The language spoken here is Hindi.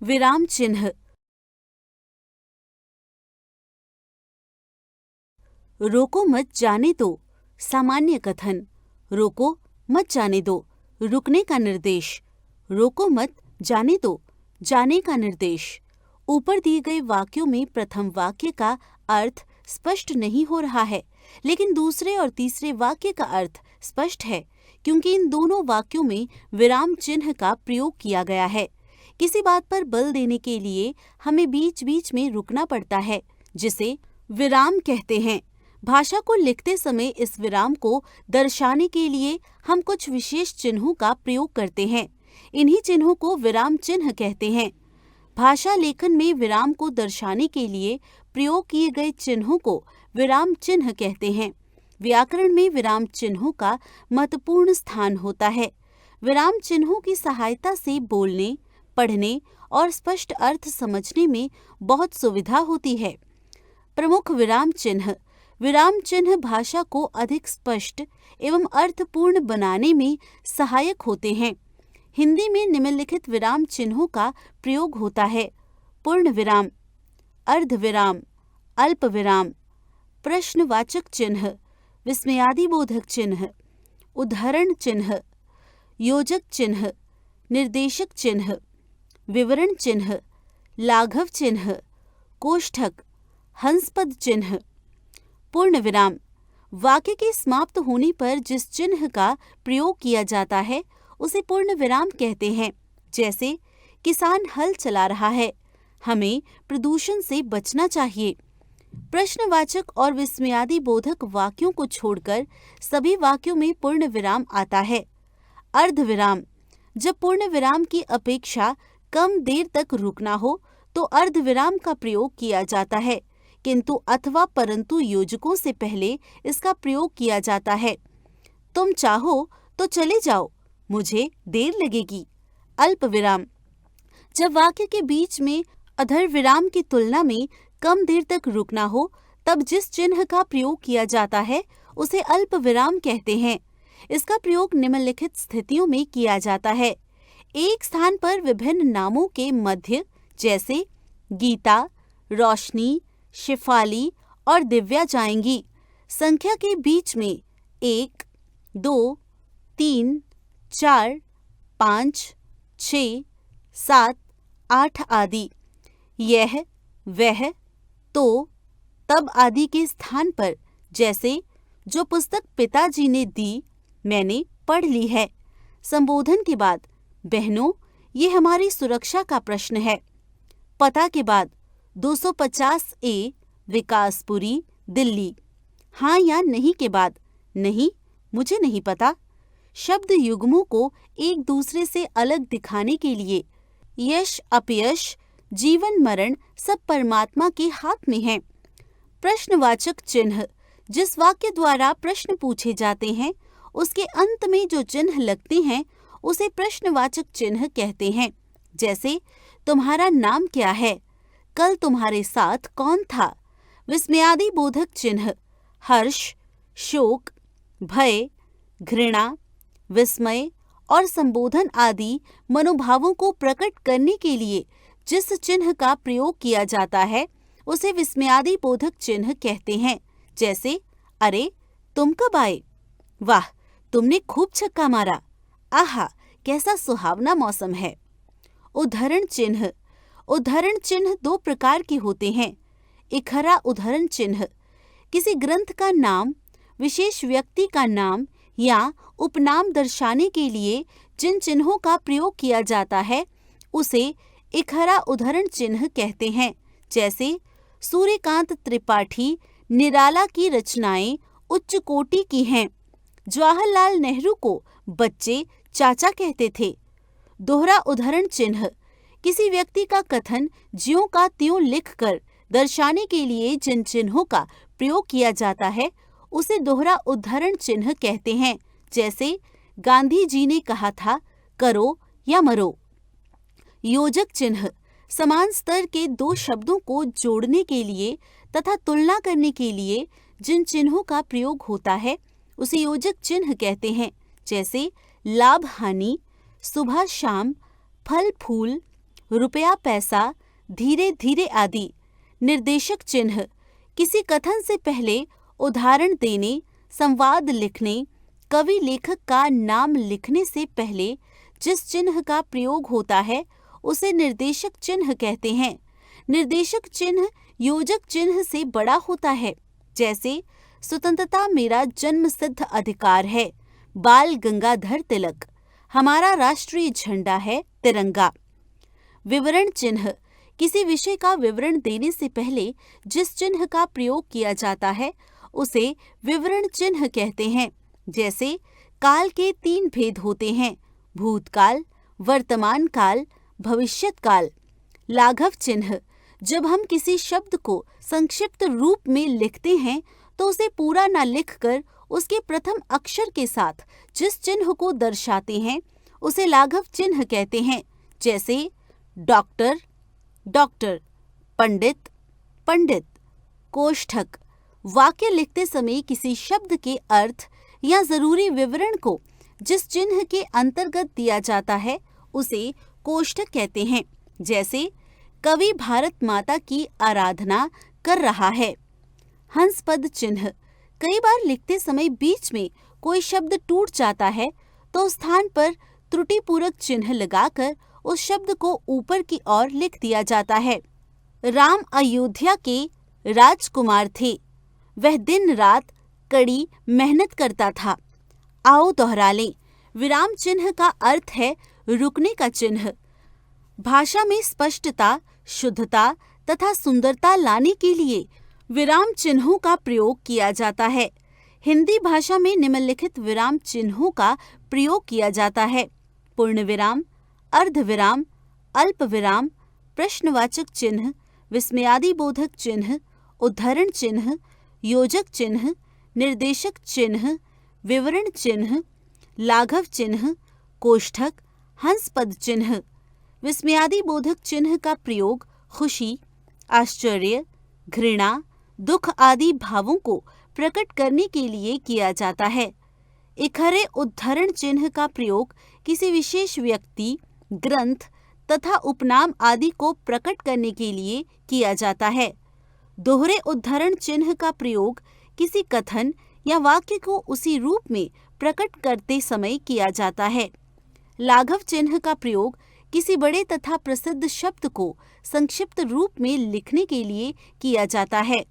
विराम चिन्ह। रोको मत जाने दो, सामान्य कथन। रोको मत जाने दो, रुकने का निर्देश। रोको मत जाने दो, जाने का निर्देश। ऊपर दिए गए वाक्यों में प्रथम वाक्य का अर्थ स्पष्ट नहीं हो रहा है, लेकिन दूसरे और तीसरे वाक्य का अर्थ स्पष्ट है, क्योंकि इन दोनों वाक्यों में विराम चिन्ह का प्रयोग किया गया है। किसी बात पर बल देने के लिए हमें बीच बीच में रुकना पड़ता है, जिसे विराम कहते हैं। भाषा को लिखते समय इस विराम को दर्शाने के लिए हम कुछ विशेष चिन्हों का प्रयोग करते हैं। इन्हीं चिन्हों को विराम चिन्ह कहते हैं। भाषा लेखन में विराम को दर्शाने के लिए प्रयोग किए गए चिन्हों को विराम चिन्ह कहते हैं। व्याकरण में विराम चिन्हों का महत्वपूर्ण स्थान होता है। विराम चिन्हों की सहायता से बोलने, पढ़ने और स्पष्ट अर्थ समझने में बहुत सुविधा होती है। प्रमुख विराम चिन्ह भाषा को अधिक स्पष्ट एवं अर्थपूर्ण बनाने में सहायक होते हैं। हिंदी में निम्नलिखित विराम चिन्हों का प्रयोग होता है: पूर्ण विराम, अर्धविराम, अल्प विराम, प्रश्नवाचक चिन्ह, विस्मयादिबोधक चिन्ह, उद्धरण चिन्ह, योजक चिन्ह, निर्देशक चिन्ह, विवरण चिन्ह, लाघव चिन्ह, कोष्ठक, हंसपद चिन्ह। पूर्ण विराम वाक्य के समाप्त होने पर जिस चिन्ह का प्रयोग किया जाता है उसे पूर्ण विराम कहते हैं। जैसे किसान हल चला रहा है, हमें प्रदूषण से बचना चाहिए। प्रश्नवाचक और विस्मयादिबोधक वाक्यों को छोड़कर सभी वाक्यों में पूर्ण विराम आता है। अर्धविराम जब पूर्ण विराम की अपेक्षा कम देर तक रुकना हो तो अर्धविराम का प्रयोग किया जाता है, किंतु अथवा परंतु योजकों से पहले इसका प्रयोग किया जाता है। तुम चाहो तो चले जाओ, मुझे देर लगेगी। अल्प विराम जब वाक्य के बीच में अधर विराम की तुलना में कम देर तक रुकना हो तब जिस चिन्ह का प्रयोग किया जाता है उसे अल्प विराम कहते हैं। इसका प्रयोग निम्नलिखित स्थितियों में किया जाता है: एक स्थान पर विभिन्न नामों के मध्य, जैसे गीता, रोशनी, शिफाली और दिव्या जाएंगी। संख्या के बीच में 1, 2, 3, 4, 5, 6, 7, 8 आदि। यह, वह, तो, तब आदि के स्थान पर, जैसे जो पुस्तक पिताजी ने दी, मैंने पढ़ ली है। संबोधन के बाद, बहनों, ये हमारी सुरक्षा का प्रश्न है। पता के बाद 250A, विकासपुरी, दिल्ली। हाँ या नहीं के बाद, नहीं, मुझे नहीं पता। शब्द युग्मों को एक दूसरे से अलग दिखाने के लिए यश अपयश, जीवन मरण सब परमात्मा के हाथ में है। प्रश्नवाचक चिन्ह जिस वाक्य द्वारा प्रश्न पूछे जाते हैं उसके अंत में जो चिन्ह लगते हैं उसे प्रश्नवाचक चिन्ह कहते हैं। जैसे तुम्हारा नाम क्या है, कल तुम्हारे साथ कौन था। विस्मयादिबोधक चिन्ह हर्ष, शोक, भय, घृणा, विस्मय और संबोधन आदि मनोभावों को प्रकट करने के लिए जिस चिन्ह का प्रयोग किया जाता है उसे विस्मयादिबोधक चिन्ह कहते हैं। जैसे अरे तुम कब आए, वाह तुमने खूब छक्का मारा, आहा कैसा सुहावना मौसम है। उद्धरण चिन्ह 2 प्रकार के होते हैं। इकहरा उद्धरण चिन्ह किसी ग्रंथ का नाम, विशेष व्यक्ति का नाम या उपनाम दर्शाने के लिए जिन चिन्हों का प्रयोग किया जाता है उसे इकहरा उद्धरण चिन्ह कहते हैं। जैसे सूर्यकांत त्रिपाठी निराला की रचनाएं उच्च कोटि की हैं। जवाहरलाल नेहरू को बच्चे चाचा कहते थे। दोहरा उद्धरण चिन्ह किसी व्यक्ति का कथन ज्यों का त्यों लिखकर दर्शाने के लिए जिन चिन्हों का प्रयोग किया जाता है उसे दोहरा उद्धरण चिन्ह कहते हैं। जैसे गांधी जी ने कहा था, करो या मरो। योजक चिन्ह समान स्तर के 2 शब्दों को जोड़ने के लिए तथा तुलना करने के लिए जिन चिन्हों का प्रयोग होता है उसे योजक चिन्ह कहते हैं। जैसे लाभ हानि, सुबह शाम, फल फूल, रुपया पैसा, धीरे धीरे आदि। निर्देशक चिन्ह किसी कथन से पहले उदाहरण देने, संवाद लिखने, कवि लेखक का नाम लिखने से पहले जिस चिन्ह का प्रयोग होता है उसे निर्देशक चिन्ह कहते हैं। निर्देशक चिन्ह योजक चिन्ह से बड़ा होता है, जैसे स्वतंत्रता मेरा जन्मसिद्ध अधिकार है, बाल गंगाधर तिलक। हमारा राष्ट्रीय झंडा है तिरंगा। विवरण चिन्ह किसी विषय का विवरण देने से पहले जिस चिन्ह का प्रयोग किया जाता है उसे विवरण चिन्ह कहते हैं। जैसे काल के 3 भेद होते हैं, भूतकाल, वर्तमान काल, भविष्यत काल। लाघव चिन्ह जब हम किसी शब्द को संक्षिप्त रूप में लिखते हैं तो उसे पूरा न लिखकर उसके प्रथम अक्षर के साथ जिस चिन्ह को दर्शाते हैं उसे लाघव चिन्ह कहते हैं। जैसे डॉक्टर, डॉक्टर, पंडित, पंडित। कोष्ठक वाक्य लिखते समय किसी शब्द के अर्थ या जरूरी विवरण को जिस चिन्ह के अंतर्गत दिया जाता है उसे कोष्ठक कहते हैं। जैसे कवि भारत माता की आराधना कर रहा है। हंसपद चिन्ह कई बार लिखते समय बीच में कोई शब्द टूट जाता है तो उस स्थान पर त्रुटिपूरक चिन्ह लगाकर उस शब्द को ऊपर की ओर लिख दिया जाता है। राम अयोध्या के राजकुमार थे, वह दिन रात कड़ी मेहनत करता था। आओ दोहरा लें। विराम चिन्ह का अर्थ है रुकने का चिन्ह। भाषा में स्पष्टता, शुद्धता तथा सुंदरता लाने के लिए विराम चिन्हों का प्रयोग किया जाता है। हिंदी भाषा में निम्नलिखित विराम चिन्हों का प्रयोग किया जाता है: पूर्ण विराम, अर्धविराम, अल्प विराम, प्रश्नवाचक चिन्ह, विस्मयादिबोधक चिन्ह, उद्धरण चिन्ह, योजक चिन्ह, निर्देशक चिन्ह, विवरण चिन्ह, लाघव चिन्ह, कोष्ठक, हंसपद चिन्ह। विस्मयादिबोधक चिन्ह का प्रयोग खुशी, आश्चर्य, घृणा, दुख आदि भावों को प्रकट करने के लिए किया जाता है। इखरे उद्धरण चिन्ह का प्रयोग किसी विशेष व्यक्ति, ग्रंथ तथा उपनाम आदि को प्रकट करने के लिए किया जाता है। दोहरे उद्धरण चिन्ह का प्रयोग किसी कथन या वाक्य को उसी रूप में प्रकट करते समय किया जाता है। लाघव चिन्ह का प्रयोग किसी बड़े तथा प्रसिद्ध शब्द को संक्षिप्त रूप में लिखने के लिए किया जाता है।